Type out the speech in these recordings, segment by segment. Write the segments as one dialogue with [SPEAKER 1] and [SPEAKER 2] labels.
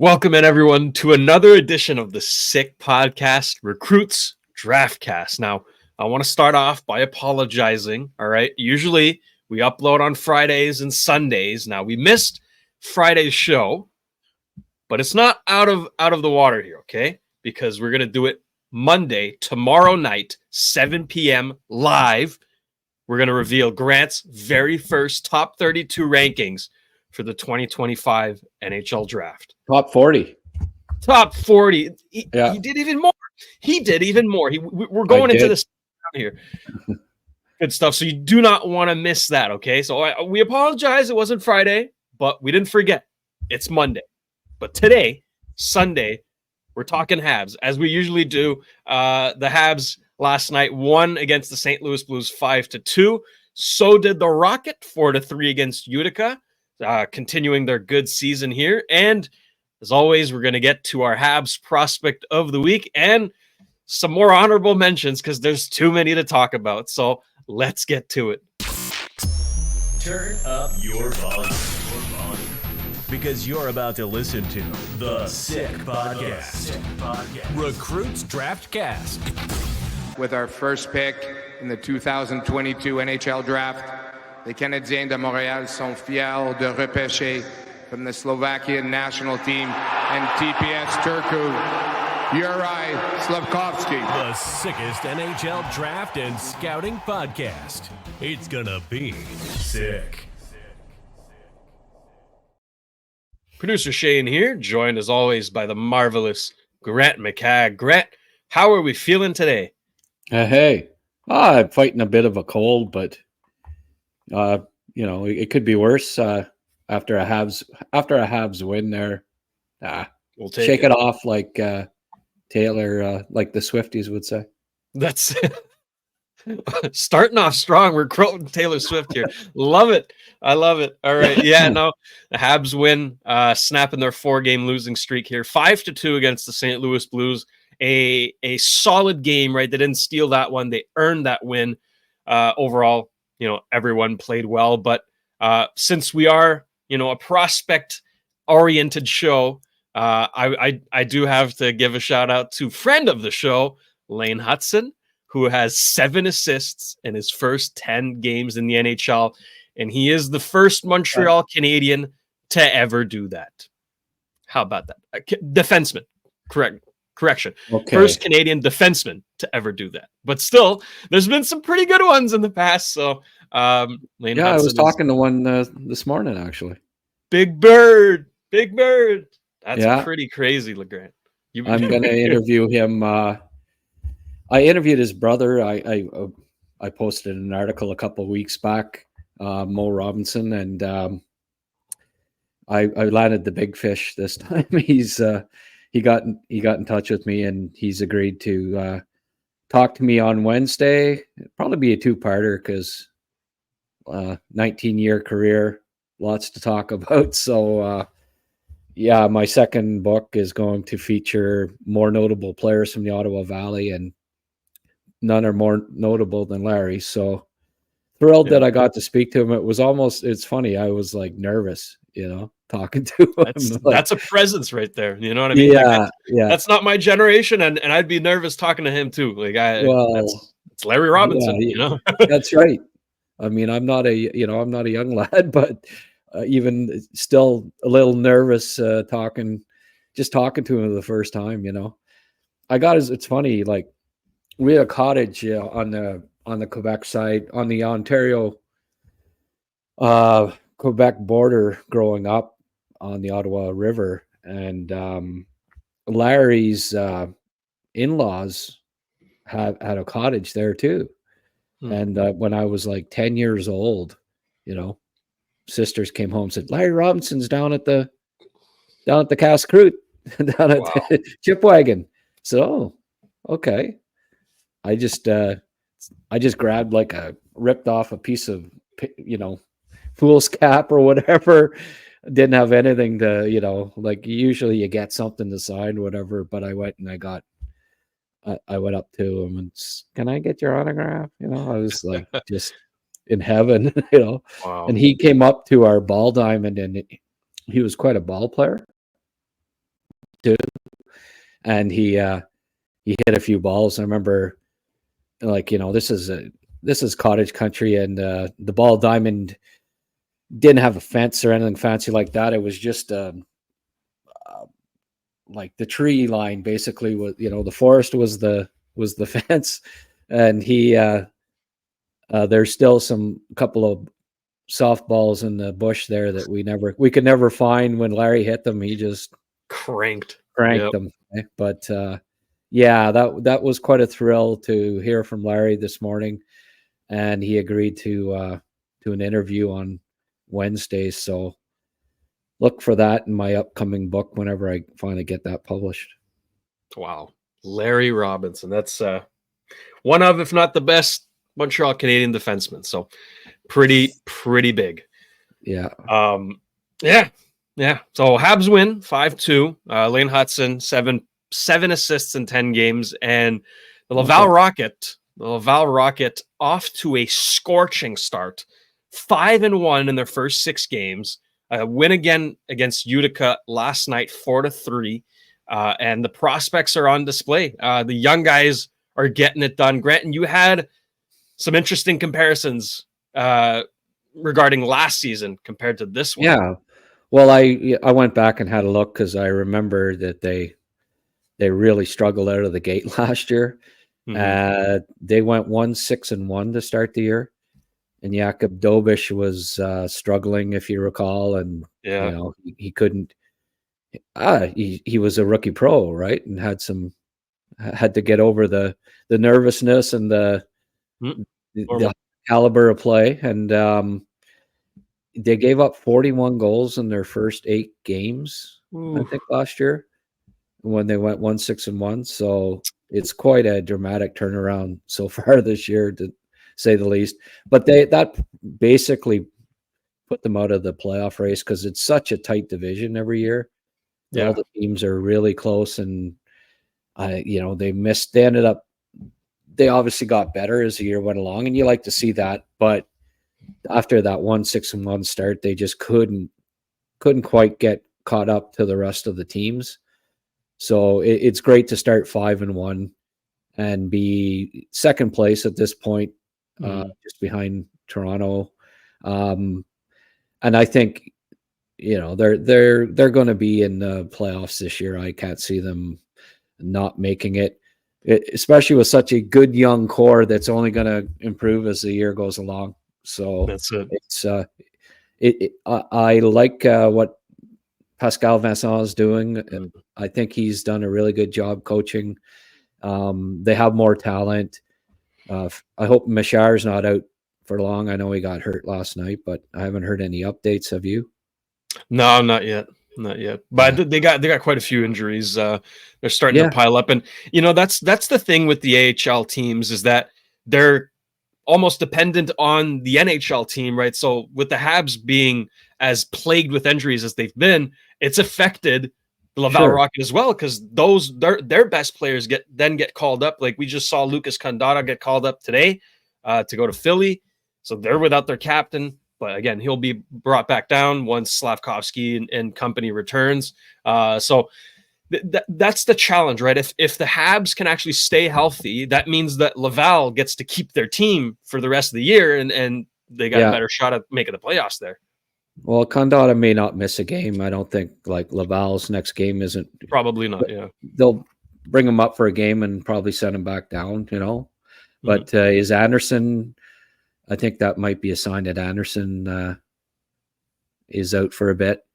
[SPEAKER 1] Welcome in, everyone, to another edition of the Sick Podcast, Recruits Draftcast. Now, I want to start off by apologizing, all right? Usually, we upload on Fridays and Sundays. Now, we missed Friday's show, but it's not out of the water here, okay? Because we're going to do it Monday, tomorrow night, 7 p.m. live. We're going to reveal Grant's very first top 32 rankings for the 2025 NHL draft.
[SPEAKER 2] Top 40.
[SPEAKER 1] Top 40. He did even more. We're going into this here. Good stuff. So you do not want to miss that, okay? So we apologize. It wasn't Friday, but we didn't forget. It's Monday. But today, Sunday, we're talking Habs, as we usually do. The Habs last night won against the St. Louis Blues 5-2. So did the Rocket 4-3 against Utica. Continuing their good season here. And as always, we're going to get to our Habs prospect of the week and some more honorable mentions because there's too many to talk about. So let's get to it.
[SPEAKER 3] Turn up your volume. Because you're about to listen to the Sick Podcast. Recruits Draftcast.
[SPEAKER 4] With our first pick in the 2022 NHL Draft, les Canadiens de Montréal sont fiers de repêcher from the Slovakian national team and TPS Turku, Juraj Slafkovsky.
[SPEAKER 3] The sickest NHL draft and scouting podcast. It's gonna be sick.
[SPEAKER 1] Producer Shane here, joined as always by the marvelous Grant McCagg. Grant, how are we feeling today?
[SPEAKER 2] Hey. I'm fighting a bit of a cold, but it could be worse after a Habs win there.
[SPEAKER 1] We'll take
[SPEAKER 2] shake it off like Taylor, like the Swifties would say.
[SPEAKER 1] That's starting off strong. We're quoting Taylor Swift here. Love it. I love it. All right. Yeah, no, the Habs win, snapping their 4-game losing streak here. 5-2 against the St. Louis Blues. A solid game, right? They didn't steal that one. They earned that win. Overall, everyone played well. But since we are, a prospect-oriented show, I do have to give a shout-out to friend of the show, Lane Hudson, who has 7 assists in his first 10 games in the NHL. And he is the first Montreal Canadian to ever do that. How about that? Defenseman. Correction.
[SPEAKER 2] Okay.
[SPEAKER 1] First Canadian defenseman to ever do that. But still, there's been some pretty good ones in the past. So, Lane Hudson
[SPEAKER 2] I was talking to one this morning, actually.
[SPEAKER 1] Big Bird. That's pretty crazy, LeGrand.
[SPEAKER 2] I'm going to interview him. I interviewed his brother. I posted an article a couple of weeks back, Mo Robinson, and I landed the big fish this time. He got in touch with me, and he's agreed to talk to me on Wednesday. It'll probably be a 2-parter because 19-year career, lots to talk about. So, my second book is going to feature more notable players from the Ottawa Valley, and none are more notable than Larry. So thrilled that I got to speak to him. It's funny. I was like nervous, talking to him.
[SPEAKER 1] That's a presence right there. You know what I mean?
[SPEAKER 2] Yeah,
[SPEAKER 1] That's not my generation, and I'd be nervous talking to him too. It's Larry Robinson.
[SPEAKER 2] That's right. I mean, I'm not a young lad, but even still a little nervous talking to him the first time. It's funny. Like, we had a cottage on the Quebec side, on the Ontario Quebec border growing up on the Ottawa River, and Larry's in-laws had a cottage there too. And when I was like 10 years old, sisters came home and said, Larry Robinson's down at the Cass Croûte, down at the Chipwagon. So, okay. I just grabbed ripped off a piece of, fool's cap or whatever. Didn't have anything to, usually you get something to sign, whatever. But I went and I went up to him and, can I get your autograph? I was like just in heaven,
[SPEAKER 1] Wow.
[SPEAKER 2] And he came up to our ball diamond, and he was quite a ball player. too, and he hit a few balls. I remember, like, this is cottage country, and the ball diamond didn't have a fence or anything fancy like that. It was just like the tree line basically was, the forest was the fence, and he there's still a couple of softballs in the bush there that we could never find. When Larry hit them, he just
[SPEAKER 1] cranked
[SPEAKER 2] them. But yeah, that was quite a thrill to hear from Larry this morning, and he agreed to an interview on Wednesday. So look for that in my upcoming book whenever I finally get that published.
[SPEAKER 1] Wow. Larry Robinson. That's one of, if not the best, Montreal Canadian defenseman. So pretty big.
[SPEAKER 2] Yeah.
[SPEAKER 1] Yeah. So Habs win 5-2. Lane Hudson, seven assists in 10 games. And the Laval Rocket off to a scorching start. 5-1 in their first 6 games. Win again against Utica last night, 4-3. And the prospects are on display. The young guys are getting it done. Grant, you had some interesting comparisons regarding last season compared to this one.
[SPEAKER 2] Yeah. Well, I went back and had a look because I remember that they really struggled out of the gate last year. Mm-hmm. They went 1-6-1 to start the year, and Jakub Dobish was struggling, if you recall, and he couldn't. He was a rookie pro, right, and had to get over the nervousness and the caliber of play, and they gave up 41 goals in their first 8 games, I think, last year when they went 1-6-1. So it's quite a dramatic turnaround so far this year, to say the least. But that basically put them out of the playoff race because it's such a tight division every year. Yeah. All the teams are really close, and they obviously got better as the year went along, and you like to see that. But after that 1-6-1 start, they just couldn't quite get caught up to the rest of the teams. So it's great to start 5-1 and be second place at this point, just behind Toronto. And I think, they're going to be in the playoffs this year. I can't see them not making it, especially with such a good young core that's only going to improve as the year goes along. So
[SPEAKER 1] that's it.
[SPEAKER 2] It's I like what Pascal Vincent is doing. I think he's done a really good job coaching. They have more talent. I hope Michar's not out for long. I know he got hurt last night, but I haven't heard any updates. Have you?
[SPEAKER 1] No, not yet. But they got quite a few injuries. They're starting to pile up, and that's the thing with the AHL teams, is that they're almost dependent on the NHL team, right? So with the Habs being as plagued with injuries as they've been, it's affected the Laval Rocket as well, because their best players get called up. Like we just saw Lucas Condotta get called up today to go to Philly, so they're without their captain. But again, he'll be brought back down once Slavkovsky and company returns. So that's the challenge, right? If the Habs can actually stay healthy, that means that Laval gets to keep their team for the rest of the year, and they got a better shot at making the playoffs there.
[SPEAKER 2] Well, Condotta may not miss a game. I don't think Laval's next game isn't.
[SPEAKER 1] Probably not, yeah.
[SPEAKER 2] They'll bring him up for a game and probably send him back down, But is Anderson... I think that might be a sign that Anderson is out for a bit.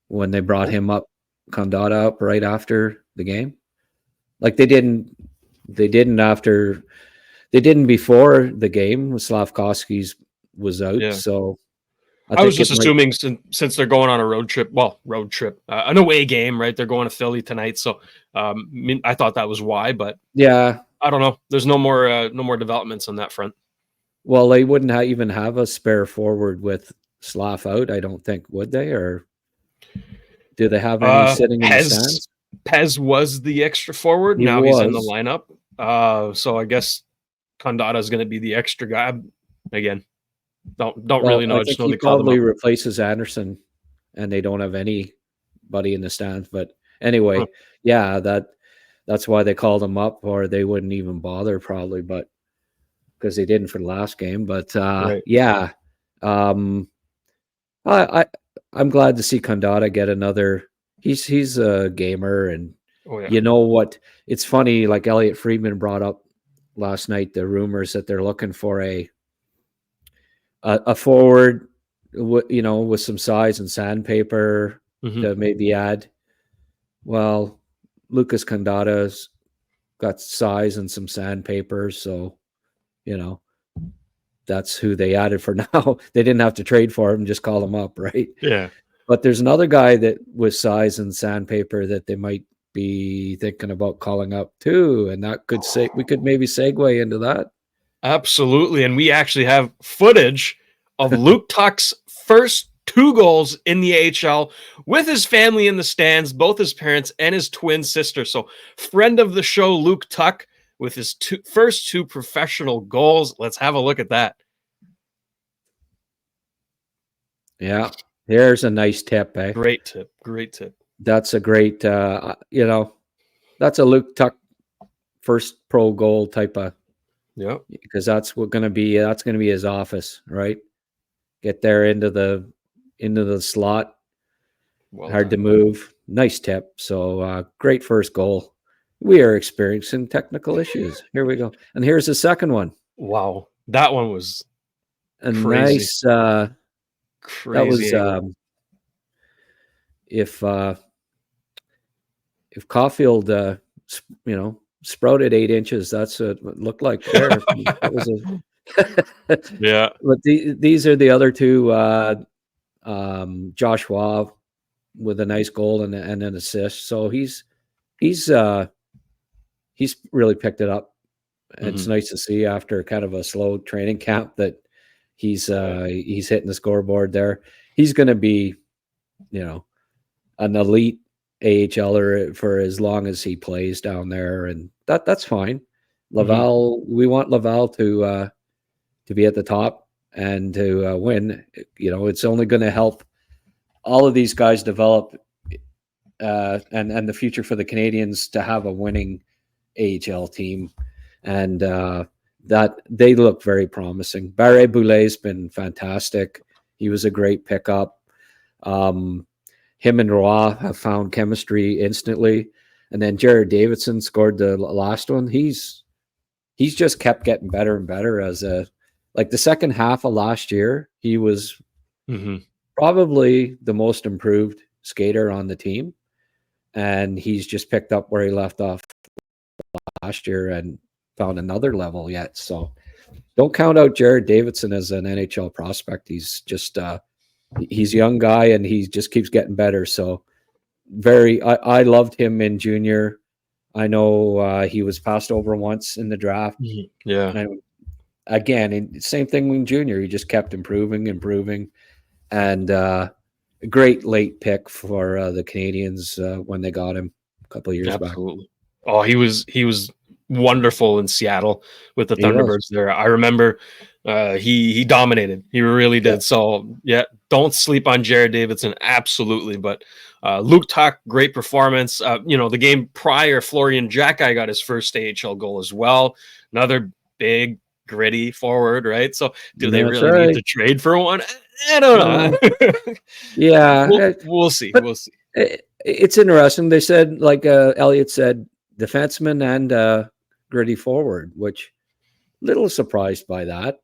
[SPEAKER 2] When they brought him up, Condotta up right after the game, like they didn't before the game. Slavkovsky's was out, so
[SPEAKER 1] I was just assuming since they're going on a road trip, an away game, right? They're going to Philly tonight, so I thought that was why, but
[SPEAKER 2] yeah,
[SPEAKER 1] I don't know. There's no more developments on that front.
[SPEAKER 2] Well, they wouldn't even have a spare forward with Slav out, I don't think, would they? Or do they have any sitting in the stands?
[SPEAKER 1] Pez was the extra forward. He's in the lineup. So I guess Condotta is going to be the extra guy. Again, don't really know.
[SPEAKER 2] I just know he probably replaces Anderson, and they don't have anybody in the stands. But anyway, yeah, that's why they called him up, or they wouldn't even bother probably, but because they didn't for the last game. But
[SPEAKER 1] Right.
[SPEAKER 2] yeah, I'm glad to see Condata get another. He's a gamer, and
[SPEAKER 1] Oh, yeah.
[SPEAKER 2] you know what? It's funny. Like Elliot Friedman brought up last night, the rumors that they're looking for a forward, with some size and sandpaper to maybe add. Well, Lucas Condata's got size and some sandpaper, so that's who they added for now. They didn't have to trade for him, just call him up, right?
[SPEAKER 1] Yeah.
[SPEAKER 2] But there's another guy that with size and sandpaper that they might be thinking about calling up too, and that could say we could maybe segue into that.
[SPEAKER 1] Absolutely. And we actually have footage of Luke Tuck's first 2 goals in the AHL with his family in the stands, both his parents and his twin sister. So friend of the show, Luke Tuck, with his first 2 professional goals. Let's have a look at that.
[SPEAKER 2] Yeah, here's a nice tip, eh?
[SPEAKER 1] Great tip. Great tip.
[SPEAKER 2] That's a great, that's a Luke Tuck first pro goal type of, because that's going to be his office, right? Get there into the slot. Hard to move. Nice tip. So great first goal. We are experiencing technical issues. Here we go. And here's the second one.
[SPEAKER 1] Wow. That one was
[SPEAKER 2] a
[SPEAKER 1] crazy.
[SPEAKER 2] Nice,
[SPEAKER 1] crazy.
[SPEAKER 2] That was, if Caulfield, sprouted 8 inches, that's what it looked like there. That was
[SPEAKER 1] yeah.
[SPEAKER 2] But these are the other 2, Josh Waugh with a nice goal and an assist. So he's really picked it up. It's nice to see after kind of a slow training camp that he's hitting the scoreboard there. He's going to be, an elite AHLer for as long as he plays down there, and that's fine. Laval, we want Laval to be at the top and to win. It's only going to help all of these guys develop, and the future for the Canadians to have a winning AHL team, and that they look very promising. Barre Boulet's been fantastic. He was a great pickup. Him and Roy have found chemistry instantly, and then Jared Davidson scored the last one. He's just kept getting better and better as the second half of last year. He was probably the most improved skater on the team, and he's just picked up where he left off last year and found another level yet. So don't count out Jared Davidson as an NHL prospect. He's just he's a young guy, and he just keeps getting better. So I loved him in junior. I know he was passed over once in the draft.
[SPEAKER 1] Yeah.
[SPEAKER 2] And again, same thing in junior. He just kept improving, and a great late pick for the Canadians when they got him a couple of years back.
[SPEAKER 1] Oh, he was wonderful in Seattle with the Thunderbirds there. I remember he dominated. He really did. Yeah. So yeah, don't sleep on Jared Davidson. Absolutely. But Luke Tuck, great performance. The game prior, Florian Jacki got his first AHL goal as well. Another big, gritty forward, right? So do they really need to trade for one? I don't know.
[SPEAKER 2] Yeah.
[SPEAKER 1] We'll see.
[SPEAKER 2] But
[SPEAKER 1] we'll see.
[SPEAKER 2] It's interesting. They said, like Elliot said, defenseman and gritty forward, which little surprised by that.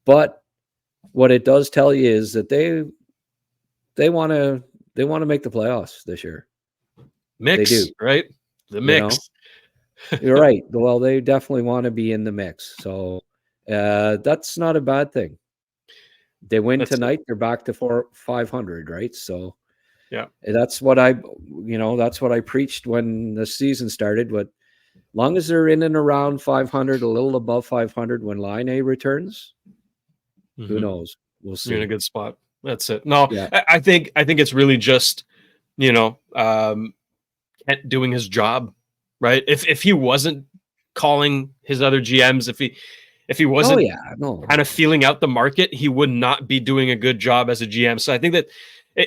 [SPEAKER 2] But what it does tell you is that they want to make the playoffs this year.
[SPEAKER 1] Mix,
[SPEAKER 2] they do,
[SPEAKER 1] right? The mix.
[SPEAKER 2] You're right. Well, they definitely want to be in the mix. So that's not a bad thing. They win tonight, they're back to 500, right? So
[SPEAKER 1] yeah,
[SPEAKER 2] that's what I preached when the season started. But long as they're in and around 500, a little above 500 when Line A returns, who knows? We'll see.
[SPEAKER 1] You're in a good spot. That's it. No, yeah. I think it's really just, Kent doing his job, right? If he wasn't calling his other GMs, if he wasn't kind of feeling out the market, he would not be doing a good job as a GM. So I think that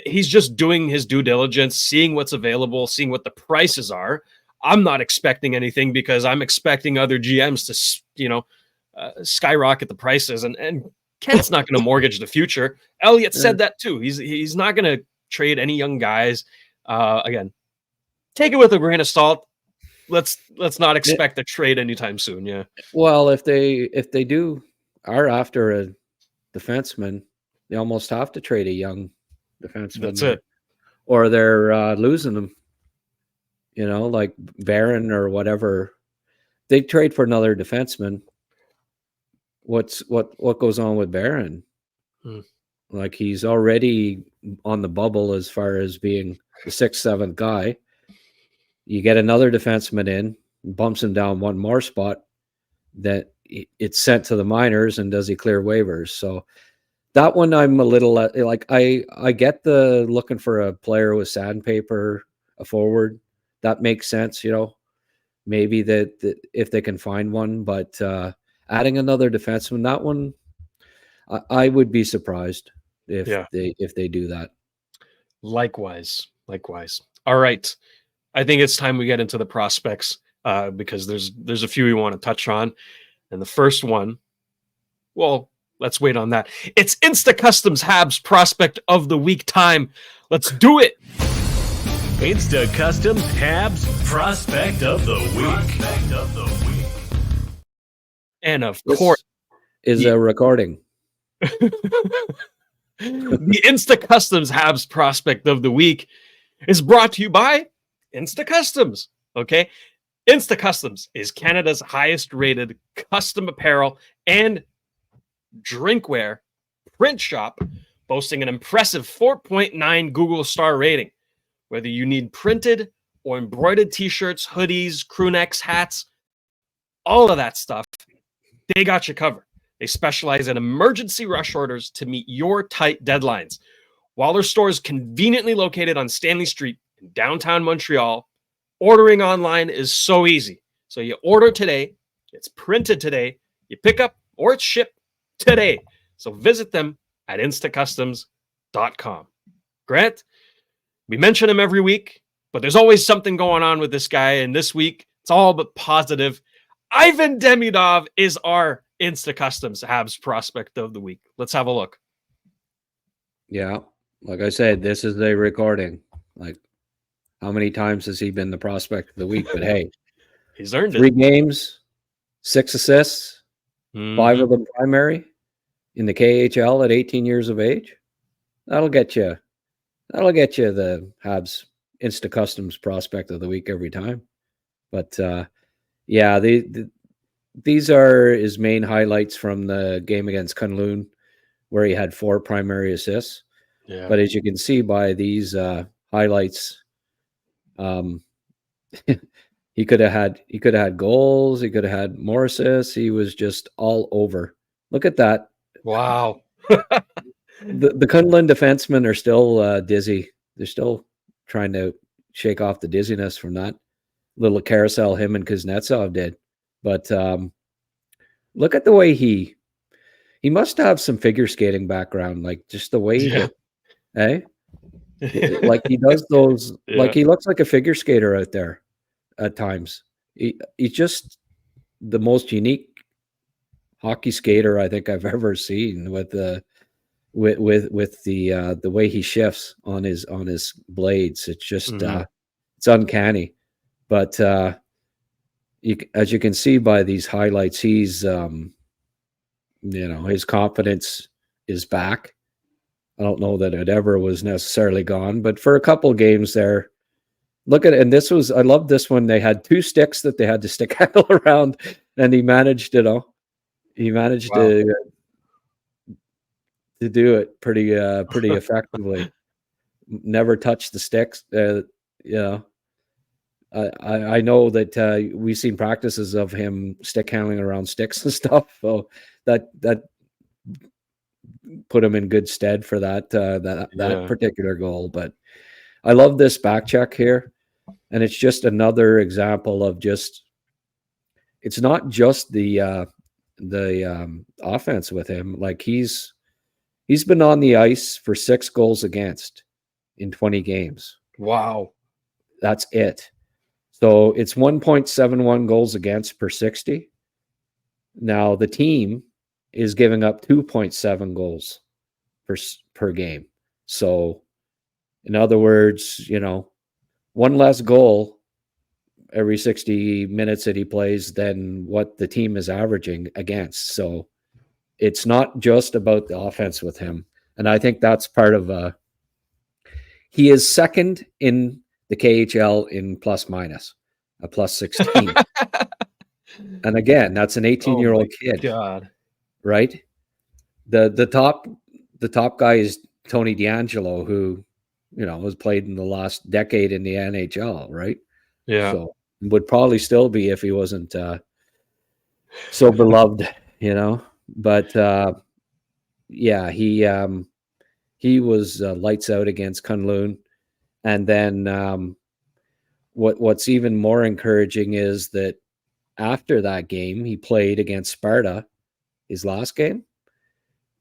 [SPEAKER 1] He's just doing his due diligence, seeing what's available, seeing what the prices are. I'm not expecting anything because I'm expecting other GMs to, skyrocket the prices. And Kent's not going to mortgage the future. Elliott said that too. He's not going to trade any young guys. Again, take it with a grain of salt. Let's not expect a trade anytime soon. Yeah.
[SPEAKER 2] Well, if they are after a defenseman, they almost have to trade a young defenseman.
[SPEAKER 1] That's it.
[SPEAKER 2] Or they're losing them. Like Barron or whatever. They trade for another defenseman. What goes on with Barron? Like, he's already on the bubble as far as being the 6th, 7th guy. You get another defenseman in, bumps him down one more spot, that it's sent to the minors, and does he clear waivers? So that one, I'm a little like, I get the looking for a player with sandpaper, a forward. That makes sense, maybe that if they can find one, but adding another defenseman, that one, I would be surprised if they do that. Likewise.
[SPEAKER 1] All right. I think it's time we get into the prospects because there's a few we want to touch on. And the first one, well, let's wait on that. It's Insta Customs Habs Prospect of the Week time. Let's do it.
[SPEAKER 3] Insta Customs Habs Prospect of the Week.
[SPEAKER 1] And of course,
[SPEAKER 2] is a recording.
[SPEAKER 1] The Insta Customs Habs Prospect of the Week is brought to you by Insta Customs. Okay. Insta Customs is Canada's highest rated custom apparel and drinkware print shop, boasting an impressive 4.9 Google star rating. Whether you need printed or embroidered t-shirts, hoodies, crew necks, hats, all of that stuff, they got you covered. They specialize in emergency rush orders to meet your tight deadlines. While their store is conveniently located on Stanley Street in downtown Montreal, ordering online is so easy. So you order today, it's printed today, you pick up, or it's shipped today. So visit them at instacustoms.com. Grant, we mention him every week, but there's always something going on with this guy. And this week, it's all but positive. Ivan Demidov is our Insta Customs Habs Prospect of the Week. Let's have a look.
[SPEAKER 2] Yeah. Like I said, this is a recording. Like, how many times has he been the Prospect of the Week? But hey,
[SPEAKER 1] he's earned
[SPEAKER 2] 3
[SPEAKER 1] it.
[SPEAKER 2] games, 6 assists, 5 of them primary in the KHL at 18 years of age. That'll get you the Habs Insta Customs Prospect of the Week every time. But yeah, these are his main highlights from the game against Kunlun, where he had 4 primary assists.
[SPEAKER 1] Yeah.
[SPEAKER 2] But as you can see by these highlights, he could have had goals, he could have had more assists. He was just all over. Look at that.
[SPEAKER 1] Wow.
[SPEAKER 2] The Kunlun defensemen are still dizzy. They're still trying to shake off the dizziness from that little carousel him and Kuznetsov did. But look at the way he must have some figure skating background, like just the way like he does those, like he looks like a figure skater out there at times. He's just the most unique hockey skater I think I've ever seen with the way he shifts on his blades. It's just it's uncanny. But as you can see by these highlights, he's his confidence is back. I don't know that it ever was necessarily gone, but for a couple of games there, look at it. And I love this one. They had 2 sticks that they had to stick handle around, and he managed, to do it pretty effectively. Never touched the sticks. I know that we've seen practices of him stick handling around sticks and stuff. So that put him in good stead for that particular goal. But I love this back check here, and it's just another example of it's not just the offense with him. Like he's been on the ice for 6 goals against. in 20 games.
[SPEAKER 1] Wow.
[SPEAKER 2] That's it. So it's 1.71 goals against per 60. Now the team is giving up 2.7 goals per game. So in other words, one less goal every 60 minutes that he plays than what the team is averaging against. So it's not just about the offense with him. And I think that's part of he is second in the KHL in plus minus, a plus 16. And again, that's an 18-year-old kid.
[SPEAKER 1] God.
[SPEAKER 2] Right? The top guy is Tony D'Angelo, who, has played in the last decade in the NHL, right?
[SPEAKER 1] Yeah.
[SPEAKER 2] So would probably still be if he wasn't so beloved, But yeah, he was lights out against Kunlun. And then what's even more encouraging is that after that game, he played against Sparta, his last game.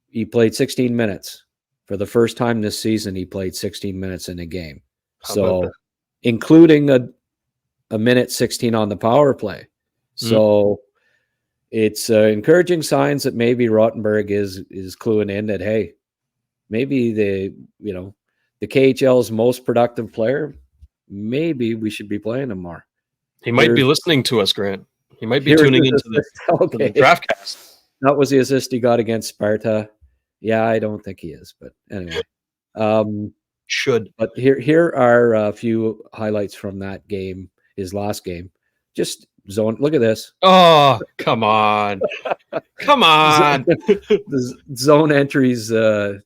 [SPEAKER 2] He played 16 minutes. For the first time this season, he played 16 minutes in a game. So including a minute 16 on the power play. So it's encouraging signs that maybe Rottenberg is cluing in that, hey, maybe the KHL's most productive player, maybe we should be playing him more.
[SPEAKER 1] He might be listening to us, Grant. He might be tuning into the draft cast.
[SPEAKER 2] That was the assist he got against Sparta. Yeah, I don't think he is, but anyway.
[SPEAKER 1] Should.
[SPEAKER 2] But here are a few highlights from that game, his last game. Just zone. Look at this.
[SPEAKER 1] Oh, come on. Come on.
[SPEAKER 2] The zone entries. I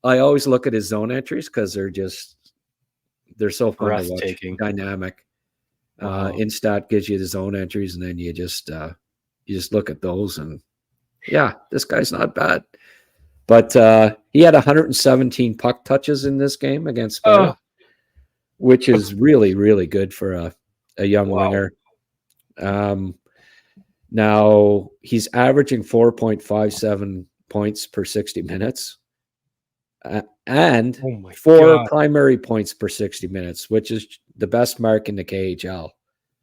[SPEAKER 2] always look at his zone entries because they're so fun to watch. Dynamic.
[SPEAKER 1] Wow.
[SPEAKER 2] Instat gives you the zone entries, and then you just look at those, and yeah, this guy's not bad. But he had 117 puck touches in this game against Sparta, which is really, really good for a young winger. Now he's averaging 4.57 points per 60 minutes and 4 primary points per 60 minutes, which is the best mark in the KHL.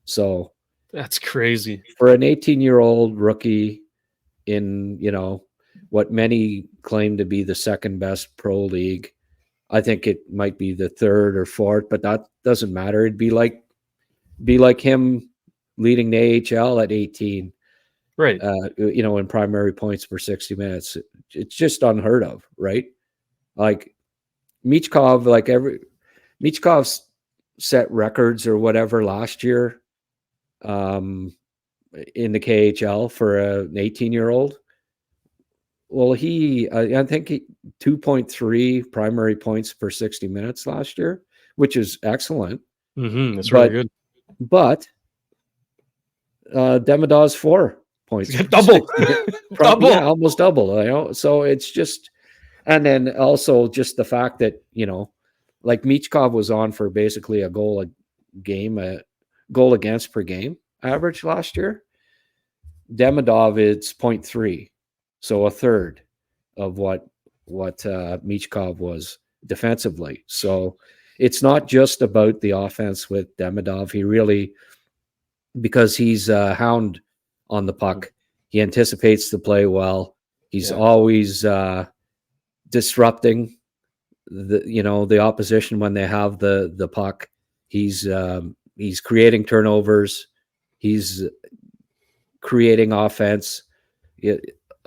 [SPEAKER 2] So
[SPEAKER 1] that's crazy
[SPEAKER 2] for an 18-year-old rookie in, what many claim to be the second best pro league. I think it might be the third or fourth, but that doesn't matter. It'd be like him leading the AHL at 18,
[SPEAKER 1] right?
[SPEAKER 2] In primary points per 60 minutes. It's just unheard of, right? Like Michkov, Michkov's set records or whatever last year in the KHL for an 18-year-old. Well, I think 2.3 primary points per 60 minutes last year, which is excellent.
[SPEAKER 1] That's really good.
[SPEAKER 2] But Demidov's 4 points.
[SPEAKER 1] Double. Double.
[SPEAKER 2] Yeah, almost double. So it's just, and then also just the fact that, like Michkov was on for basically a goal a game, a goal against per game average last year. Demidov, it's 0.3. So a third of what Michkov was defensively. So it's not just about the offense with Demidov. He really, because he's a hound on the puck, he anticipates the play well. He's always disrupting the opposition when they have the puck. He's creating turnovers. He's creating offense.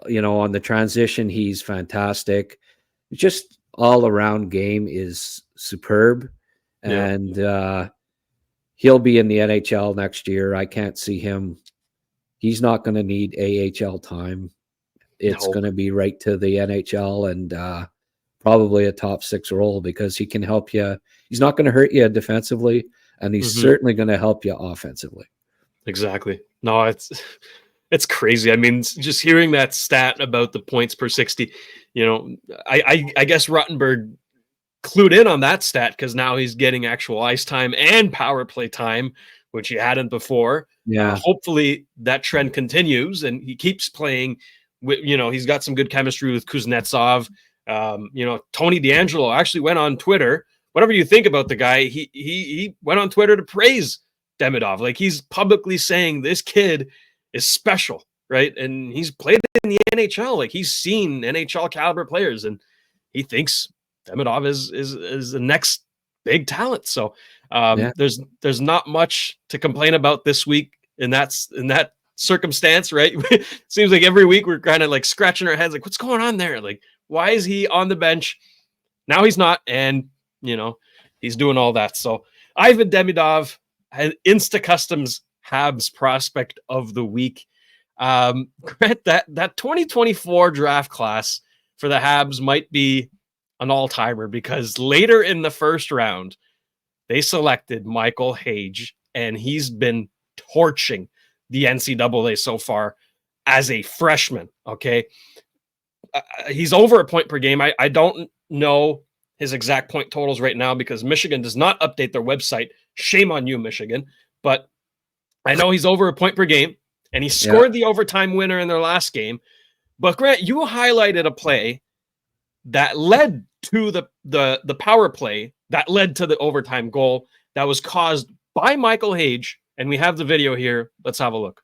[SPEAKER 2] On the transition, he's fantastic. Just all around game is superb. And he'll be in the NHL next year. I can't see him. He's not going to need AHL time. It's going to be right to the NHL and probably a top 6 role because he can help you. He's not going to hurt you defensively, and he's certainly going to help you offensively.
[SPEAKER 1] Exactly. No, it's crazy. I mean, just hearing that stat about the points per 60, I guess Rottenberg clued in on that stat because now he's getting actual ice time and power play time, which he hadn't before.
[SPEAKER 2] Yeah.
[SPEAKER 1] Hopefully that trend continues and he keeps playing with, he's got some good chemistry with Kuznetsov. Tony D'Angelo actually went on Twitter whatever you think about the guy, he went on Twitter to praise Demidov. Like, he's publicly saying this kid is special, right? And he's played in the NHL. Like, he's seen NHL caliber players, and he thinks Demidov is the next big talent. So there's not much to complain about this week in that circumstance, right? Seems like every week we're kind of like scratching our heads, like, what's going on there? Like, why is he on the bench? Now he's not, and he's doing all that. So Ivan Demidov, Insta Customs Habs prospect of the week. Grant, that 2024 draft class for the Habs might be an all-timer, because later in the first round they selected Michael Hage, and he's been torching the NCAA so far as a freshman. Okay. He's over a point per game. I don't know his exact point totals right now because Michigan does not update their website. Shame on you, Michigan. But I know he's over a point per game, and he scored the overtime winner in their last game. But Grant, you highlighted a play that led to the power play that led to the overtime goal that was caused by Michael Hage. And we have the video here. Let's have a look.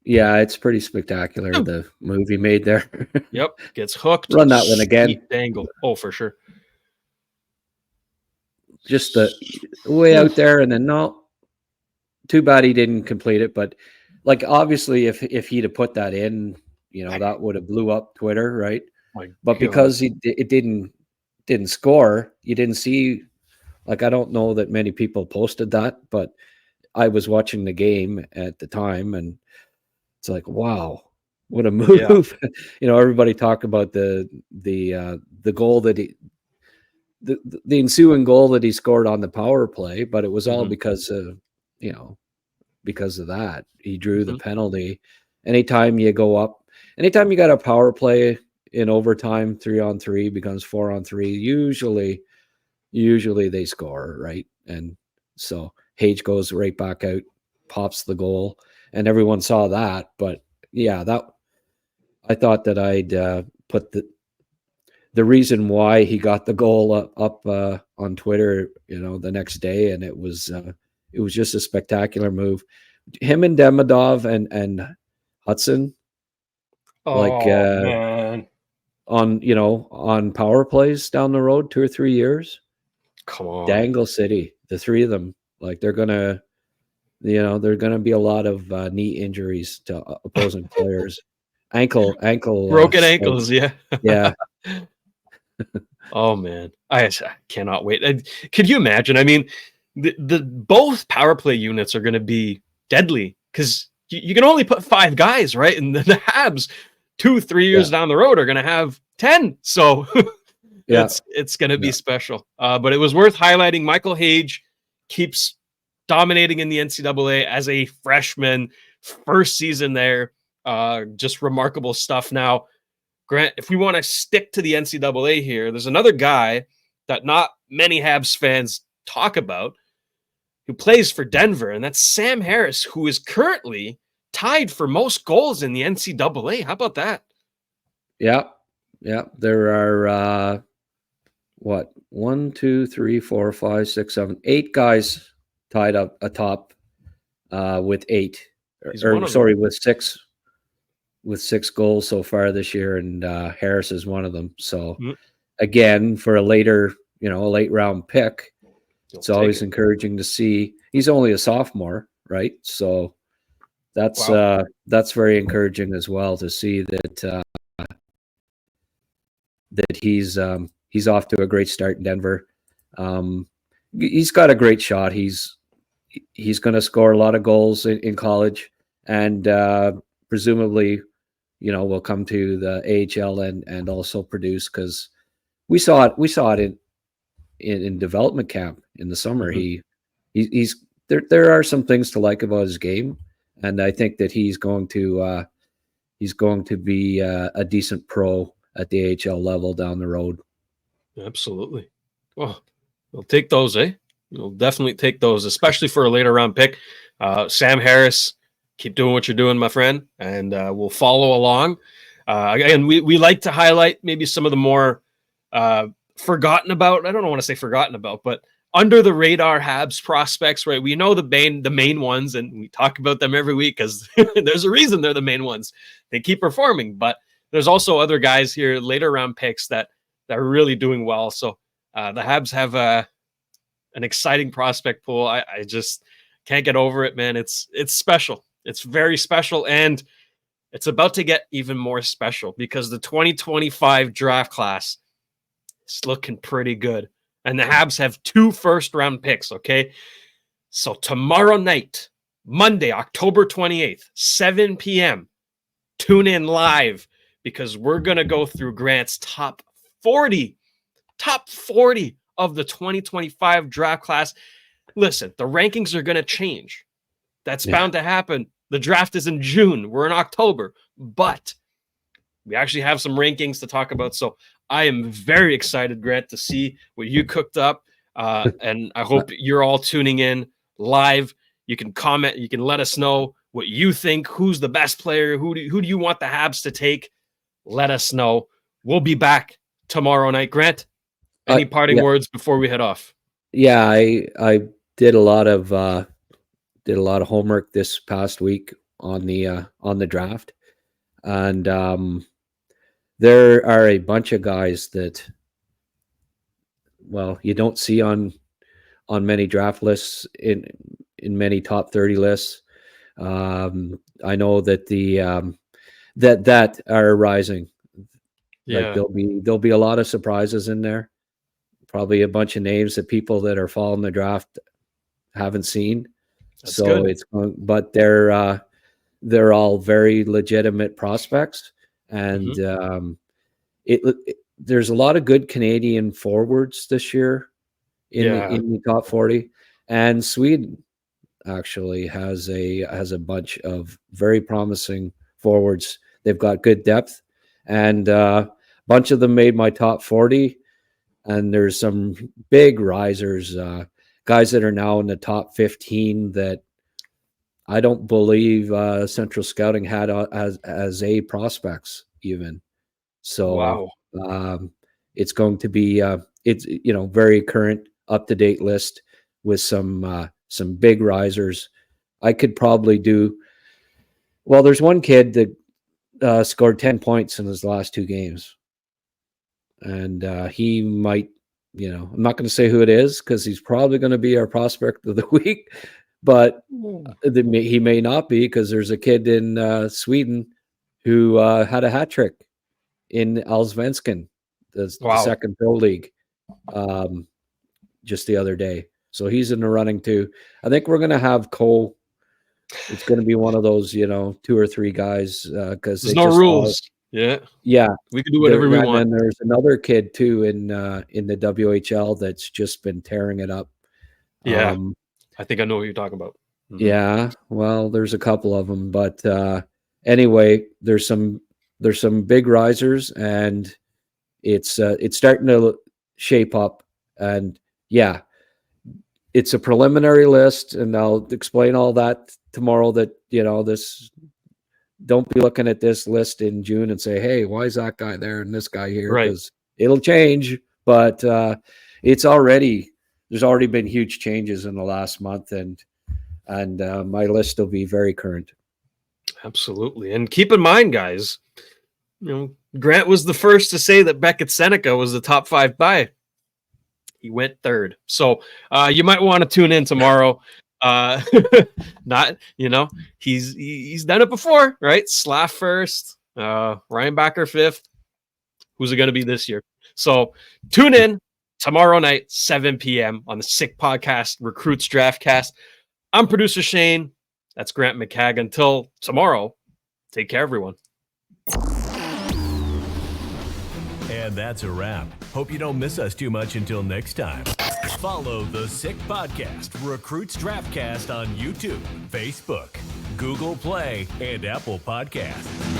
[SPEAKER 2] Yeah, it's pretty spectacular, the move he made there.
[SPEAKER 1] Yep, gets hooked.
[SPEAKER 2] Run that one again.
[SPEAKER 1] Angle. Oh, for sure.
[SPEAKER 2] Just the way out there, and then no. Too bad he didn't complete it, but like, obviously if he'd have put that in, that would have blew up Twitter, right? But because it didn't score, you didn't see. Like, I don't know that many people posted that, but I was watching the game at the time, and it's like, wow, what a move. Yeah. Everybody talked about the goal that the ensuing goal that he scored on the power play, but it was all because of that. He drew the penalty. Anytime you go up, anytime you got a power play in overtime, 3-on-3 becomes 4-on-3, usually they score, right? And so Hage goes right back out, pops the goal, and everyone saw that. But yeah, I thought that I'd put the reason why he got the goal up on Twitter, the next day, and it was just a spectacular move. Him and Demidov and Hudson,
[SPEAKER 1] man.
[SPEAKER 2] on power plays down the road 2 or 3 years.
[SPEAKER 1] Come on,
[SPEAKER 2] Dangle City, the three of them, like, they're gonna be a lot of knee injuries to opposing players, ankle
[SPEAKER 1] broken ankles. Yeah. Oh man, I cannot wait. Could you imagine? I mean, the both power play units are going to be deadly, because you can only put 5 guys, right? And the Habs 2-3 years down the road are going to have 10. So it's going to be special. But it was worth highlighting. Michael Hage keeps dominating in the NCAA as a freshman, first season there. Just remarkable stuff. Now, Grant, if we want to stick to the NCAA here, there's another guy that not many Habs fans talk about who plays for Denver, and that's Sam Harris, who is currently tied for most goals in the NCAA. How about that?
[SPEAKER 2] Yeah. There are 1, 2, 3, 4, 5, 6, 7, 8 guys tied up atop with 8, with 6 goals so far this year, and Harris is one of them. So again, for a late round pick, it's always encouraging to see. He's only a sophomore, right? So that's very encouraging as well, to see that he's off to a great start in Denver. He's got a great shot. He's going to score a lot of goals in college, and presumably, will come to the AHL and also produce, because we saw it in development camp in the summer. He's there are some things to like about his game, and I think that he's going to be a decent pro at the AHL level down the road.
[SPEAKER 1] Absolutely. Well, we'll take those, eh? We'll definitely take those, especially for a later round pick. Sam Harris, keep doing what you're doing, my friend, and we'll follow along. Again, we like to highlight maybe some of the more forgotten about. I don't want to say forgotten about, but under the radar Habs prospects, right? We know the main ones, and we talk about them every week because there's a reason they're the main ones. They keep performing, but there's also other guys here, later round picks that are really doing well. So the Habs have an exciting prospect pool. I just can't get over it, man. It's special. It's very special, and it's about to get even more special because the 2025 draft class is looking pretty good. And the Habs have 2 first-round picks, okay? So tomorrow night, Monday, October 28th, 7 p.m., tune in live because we're going to go through Grant's top 40 of the 2025 draft class. Listen, the rankings are going to change. That's bound to happen. The draft is in June. We're in October. But we actually have some rankings to talk about. So I am very excited, Grant, to see what you cooked up. And I hope you're all tuning in live. You can comment. You can let us know what you think. Who's the best player? Who do you want the Habs to take? Let us know. We'll be back tomorrow night. Grant, any parting words before we head off?
[SPEAKER 2] Yeah, I did a lot of homework this past week on the draft, and there are a bunch of guys that, well, you don't see on many draft lists, in many top 30 lists. I know that that are rising. Like there'll be a lot of surprises in there. Probably a bunch of names that people that are following the draft haven't seen.
[SPEAKER 1] That's
[SPEAKER 2] so
[SPEAKER 1] good.
[SPEAKER 2] But they're all very legitimate prospects, and there's a lot of good Canadian forwards this year in the top 40, and Sweden actually has a bunch of very promising forwards. They've got good depth, and a bunch of them made my top 40. And there's some big risers, guys that are now in the top 15 that I don't believe Central Scouting had as A prospects even. So it's going to be it's very current, up to date list with some big risers. I could probably do. Well, there's one kid that scored 10 points in his last 2 games. And he might, I'm not going to say who it is because he's probably going to be our prospect of the week, but he may not be, because there's a kid in Sweden who had a hat trick in Allsvenskan, the second pro league, just the other day. So he's in the running too. I think we're going to have Cole. It's going to be one of those, 2 or 3 guys, because
[SPEAKER 1] there's no rules. Yeah, we can do whatever we want.
[SPEAKER 2] And there's another kid too in the WHL that's just been tearing it up.
[SPEAKER 1] Yeah, I think I know what you're talking about.
[SPEAKER 2] Mm-hmm. Yeah, well, there's a couple of them, but anyway, there's some big risers, and it's starting to shape up. And yeah, it's a preliminary list, and I'll explain all that tomorrow. That this. Don't be looking at this list in June and say, hey, why is that guy there and this guy here? Because it'll change, but there's already been huge changes in the last month, and my list will be very current.
[SPEAKER 1] Absolutely. And keep in mind, guys, Grant was the first to say that Beckett Seneca was the top 5 buy. He went 3rd. So you might want to tune in tomorrow. Not, he's done it before, right? Slav 1st, Reinbacher 5th. Who's it going to be this year? So tune in tomorrow night, 7 p.m. on the Sick Podcast Recruits Draftcast. I'm producer Shane. That's Grant McCagg. Until tomorrow, take care, everyone.
[SPEAKER 3] And that's a wrap. Hope you don't miss us too much until next time. Follow the Sick Podcast Recruits Draftcast on YouTube, Facebook, Google Play, and Apple Podcasts.